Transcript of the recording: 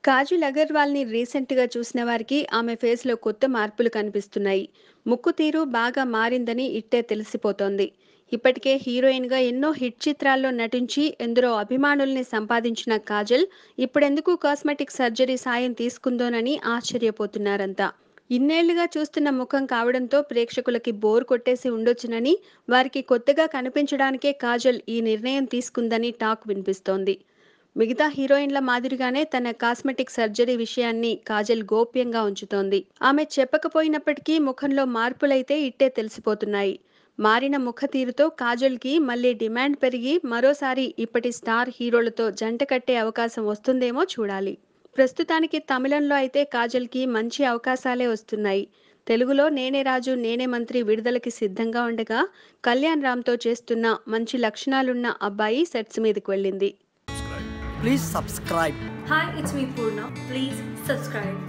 కాజల్ అగర్వాల్‌ని రీసెంట్‌గా చూసిన వారికి ఆమె ఫేస్‌లో కొత్త మార్పులు కనిపిస్తున్నాయి. ముక్కు తీరు బాగా మారిందని ఇట్టే తెలిసిపోతోంది. ఇప్పటికే హీరోయిన్‌గా ఎన్నో హిట్ చిత్రాల్లో నటించి ఎందరో అభిమానుల్ని సంపాదించిన కాజల్ ఇప్పుడెందుకు కాస్మెటిక్ సర్జరీ సాయం తీసుకుందోనని ఆశ్చర్యపోతున్నారంతా. ఇన్నేళ్లుగా చూస్తున్న ముఖం కావడంతో ప్రేక్షకులకి బోర్ కొట్టేసి ఉండొచ్చునని, వారికి కొత్తగా కనిపించడానికే కాజల్ ఈ నిర్ణయం తీసుకుందని టాక్ వినిపిస్తోంది. మిగతా హీరోయిన్ల మాదిరిగానే తన కాస్మెటిక్ సర్జరీ విషయాన్ని కాజల్ గోప్యంగా ఉంచుతోంది. ఆమె చెప్పకపోయినప్పటికీ ముఖంలో మార్పులైతే ఇట్టే తెలిసిపోతున్నాయి. మారిన ముఖ తీరుతో కాజల్‌కి మళ్ళీ డిమాండ్ పెరిగి మరోసారి ఇప్పటి స్టార్ హీరోలతో జంట కట్టే అవకాశం వస్తుందేమో చూడాలి. ప్రస్తుతానికి తమిళంలో అయితే కాజల్‌కి మంచి అవకాశాలే వస్తున్నాయి. తెలుగులో 'నేనే రాజు నేనే మంత్రి' విడుదలకి సిద్ధంగా ఉండగా, కళ్యాణ్ రామ్‌తో చేస్తున్న మంచి లక్షణాలున్న అబ్బాయి సెట్స్ మీదకి వెళ్ళింది. Please subscribe. Hi, it's me Purna. Please subscribe.